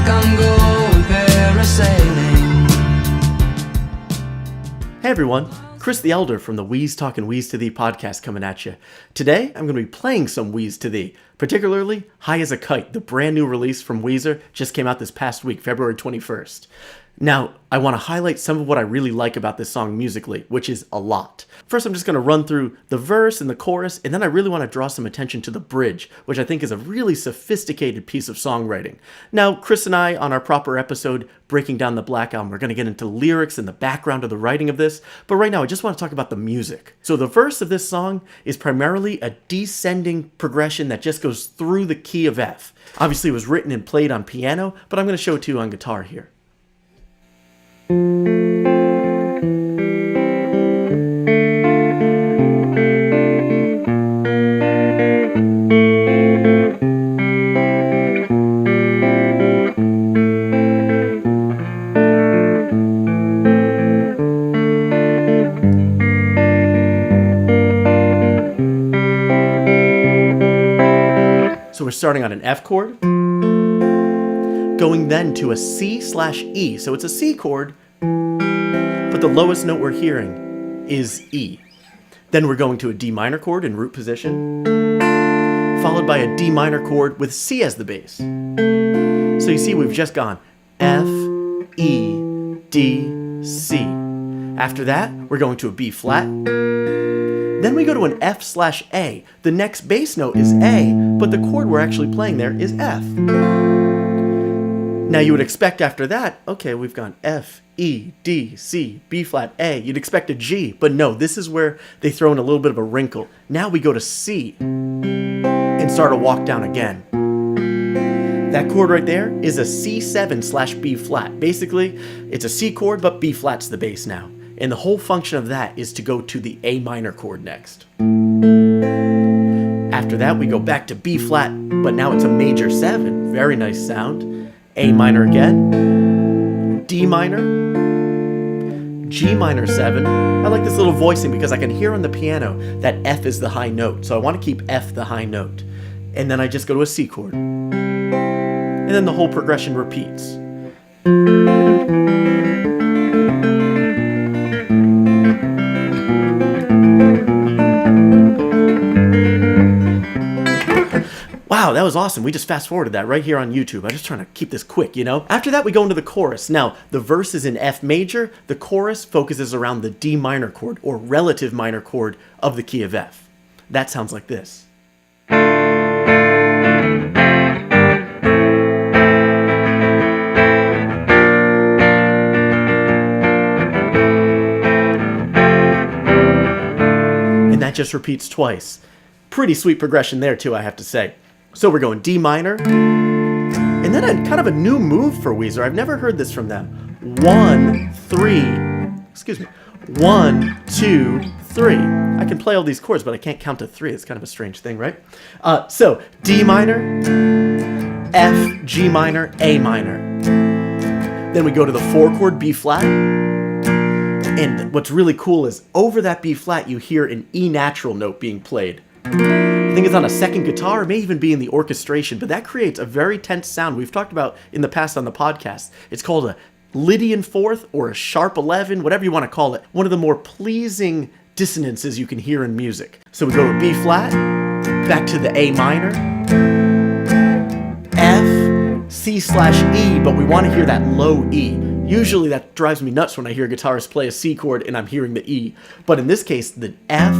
think I'm going parasailing. Hey everyone, Chris the Elder from the Talkin Weez to Thee podcast coming at you. Today, I'm going to be playing some Weez to Thee, particularly As A Kite, the brand new release from Weezer, just came out this past week, February 21st. Now, I want to highlight some of what I really like about this song musically, which is a lot. First, I'm just going to run through the verse and the chorus, and then I really want to draw some attention to the bridge, which I think is a really sophisticated piece of songwriting. Now, Chris and I, on our proper episode, Breaking Down the Black Album, we're going to get into lyrics and the background of the writing of this, but right now I just want to talk about the music. So the verse of this song is primarily a descending progression that just goes through the key of F. Obviously, it was written and played on piano, but I'm going to show it to you on guitar here. So we're starting on an F chord, going then to a C/E. So it's a C chord, but the lowest note we're hearing is E. Then we're going to a D minor chord in root position, followed by a D minor chord with C as the bass. So you see we've just gone F, E, D, C. After that, we're going to a B flat. Then we go to an F/A. The next bass note is A, but the chord we're actually playing there is F. Now you would expect after that, okay, we've gone F, E, D, C, B flat, A. You'd expect a G, but no, this is where they throw in a little bit of a wrinkle. Now we go to C and start a walk down again. That chord right there is a C7/B flat. Basically, it's a C chord, but B flat's the bass now. And the whole function of that is to go to the A minor chord next. After that, we go back to B flat, but now it's a major 7. Very nice sound. A minor again. D minor. G minor 7. I like this little voicing because I can hear on the piano that F is the high note. So I want to keep F the high note. And then I just go to a C chord. And then the whole progression repeats. Wow, that was awesome. We just fast forwarded that right here on YouTube. I'm just trying to keep this quick, you know? After that, we go into the chorus. Now, the verse is in F major. The chorus focuses around the D minor chord, or relative minor chord, of the key of F. That sounds like this. And that just repeats twice. Pretty sweet progression there, too, I have to say. So we're going D minor, and then kind of a new move for Weezer. I've never heard this from them. 1, 3, 1, 2, 3. I can play all these chords, but I can't count to 3. It's kind of a strange thing, right? So D minor, F, G minor, A minor. Then we go to the 4 chord, B flat. And what's really cool is over that B flat, you hear an E natural note being played. I think it's on a second guitar, it may even be in the orchestration, but that creates a very tense sound we've talked about in the past on the podcast. It's called a Lydian fourth or a sharp 11, whatever you want to call it. One of the more pleasing dissonances you can hear in music. So we go to B flat, back to the A minor, F, C/E, but we want to hear that low E. Usually that drives me nuts when I hear guitarists play a C chord and I'm hearing the E. But in this case, the F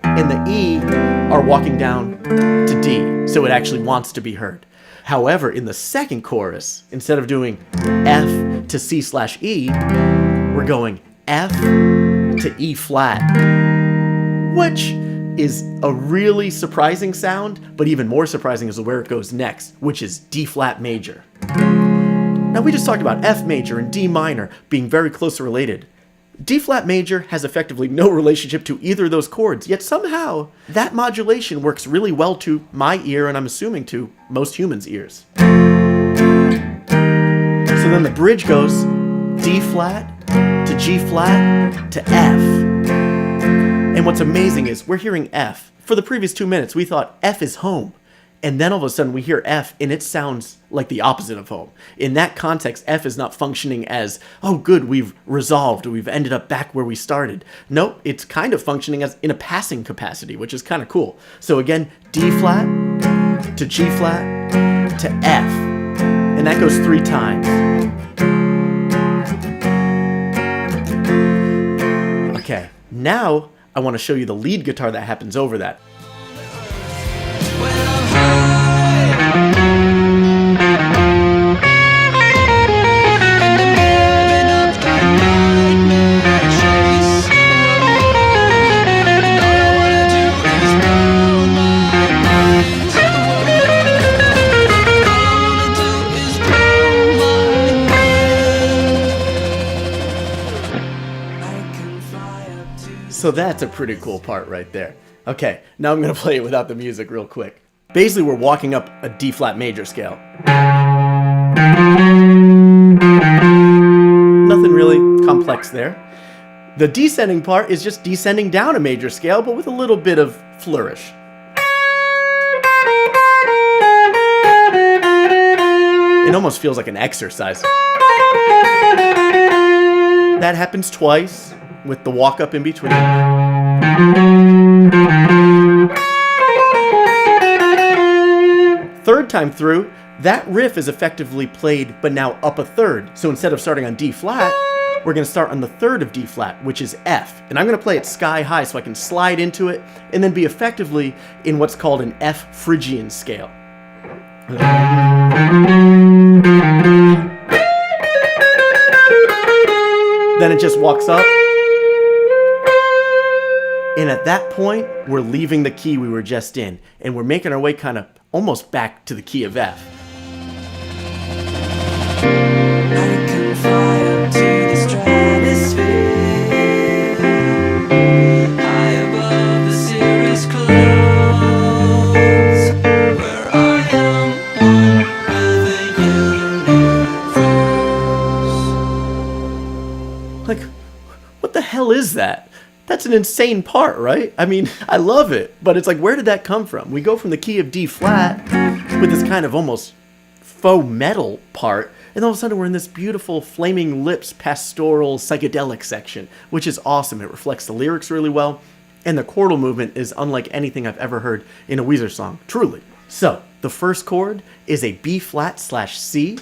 and the E are walking down to D, so it actually wants to be heard. However, in the second chorus, instead of doing F to C/E, we're going F to E flat, which is a really surprising sound, but even more surprising is where it goes next, which is D flat major. Now we just talked about F major and D minor being very closely related. D flat major has effectively no relationship to either of those chords, yet somehow that modulation works really well to my ear, and I'm assuming to most humans' ears. So then the bridge goes D flat to G flat to F. And what's amazing is we're hearing F. For the previous 2 minutes, we thought F is home. And then all of a sudden we hear F and it sounds like the opposite of home. In that context, F is not functioning as, oh good, we've resolved, we've ended up back where we started. Nope, it's kind of functioning as in a passing capacity, which is kind of cool. So again, D flat to G flat to F. And that goes 3 times. Okay, now I want to show you the lead guitar that happens over that. So that's a pretty cool part right there. Okay, now I'm going to play it without the music real quick. Basically, we're walking up a D flat major scale. Nothing really complex there. The descending part is just descending down a major scale, but with a little bit of flourish. It almost feels like an exercise. That happens twice, with the walk up in between. Third time through, that riff is effectively played, but now up a third. So instead of starting on D flat, we're going to start on the third of D flat, which is F. And I'm going to play it sky high so I can slide into it and then be effectively in what's called an F Phrygian scale. Then it just walks up. And at that point, we're leaving the key we were just in, and we're making our way kind of almost back to the key of F. I can fly up to the stratosphere, high above the cirrus clouds, where I am one with the universe. Like, what the hell is that? That's an insane part, right? I mean, I love it, but it's like, where did that come from? We go from the key of D flat with this kind of almost faux metal part, and all of a sudden we're in this beautiful Flaming Lips pastoral psychedelic section, which is awesome. It reflects the lyrics really well, and the chordal movement is unlike anything I've ever heard in a Weezer song, truly. So, the first chord is a B flat / C,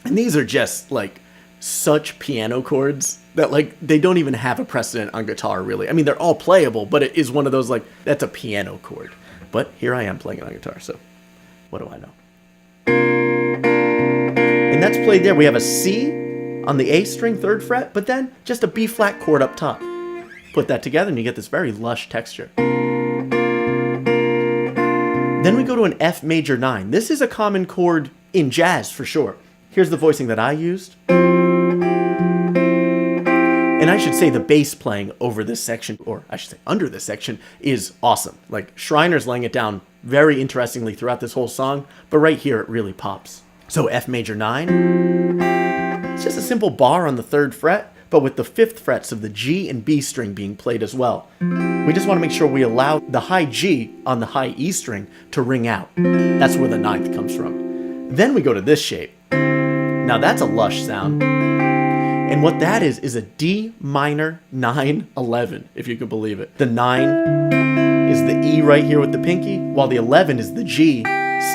and these are just like such piano chords that like they don't even have a precedent on guitar really. I mean, they're all playable, but it is one of those like, that's a piano chord. But here I am playing it on guitar, so what do I know? And that's played there. We have a C on the A string, 3rd fret, but then just a B flat chord up top. Put that together and you get this very lush texture. Then we go to an F major 9. This is a common chord in jazz for sure. Here's the voicing that I used. And I should say the bass playing over this section, or I should say under this section, is awesome. Like, Schreiner's laying it down very interestingly throughout this whole song, but right here it really pops. So F major 9, it's just a simple bar on the 3rd fret, but with the 5th frets of the G and B string being played as well. We just want to make sure we allow the high G on the high E string to ring out. That's where the 9th comes from. Then we go to this shape. Now that's a lush sound. And what that is a D minor 9 11, if you can believe it. The 9 is the E right here with the pinky, while the 11 is the G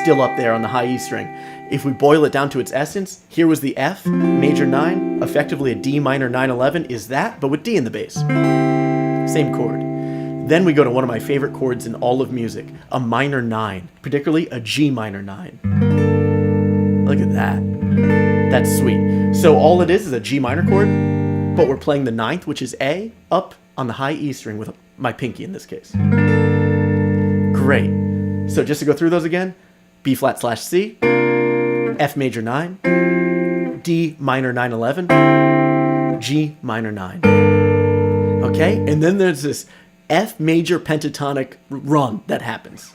still up there on the high E string. If we boil it down to its essence, here was the F major 9, effectively a D minor 9 11 is that, but with D in the bass. Same chord. Then we go to one of my favorite chords in all of music, a minor 9, particularly a G minor 9. Look at that. That's sweet. So all it is a G minor chord, but we're playing the 9th, which is A, up on the high E string with my pinky in this case. Great. So just to go through those again, B flat / C, F major 9, D minor 9 11, G minor 9. Okay? And then there's this F major pentatonic run that happens.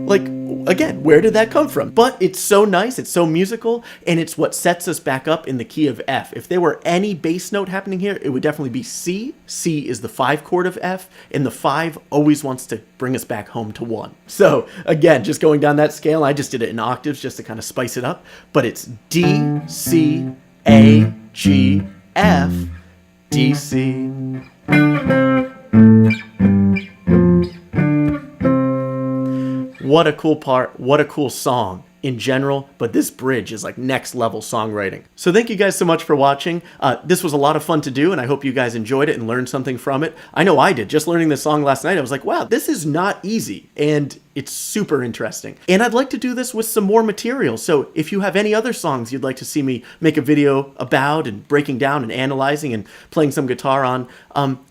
Like, Again, where did that come from? But it's so nice, it's so musical, and it's what sets us back up in the key of F. If there were any bass note happening here, it would definitely be C. C is the 5 chord of F, and the 5 always wants to bring us back home to 1. So again, just going down that scale, I just did it in octaves just to kind of spice it up, but it's D, C, A, G, F, D, C. What a cool part, what a cool song in general, but this bridge is like next level songwriting. So thank you guys so much for watching. This was a lot of fun to do, and I hope you guys enjoyed it and learned something from it. I know I did. Just learning this song last night, I was like, wow, this is not easy, and it's super interesting. And I'd like to do this with some more material, so if you have any other songs you'd like to see me make a video about and breaking down and analyzing and playing some guitar on,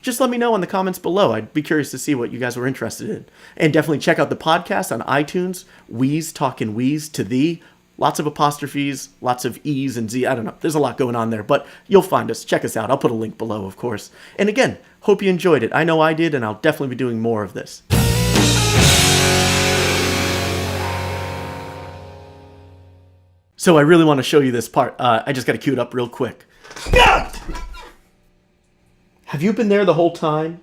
just let me know in the comments below. I'd be curious to see what you guys were interested in. And definitely check out the podcast on iTunes, Weez, Talkin Weez, to thee. Lots of apostrophes, lots of E's and Z. I don't know. There's a lot going on there, but you'll find us. Check us out. I'll put a link below, of course. And again, hope you enjoyed it. I know I did, and I'll definitely be doing more of this. So I really want to show you this part. I just got to cue it up real quick. Have you been there the whole time?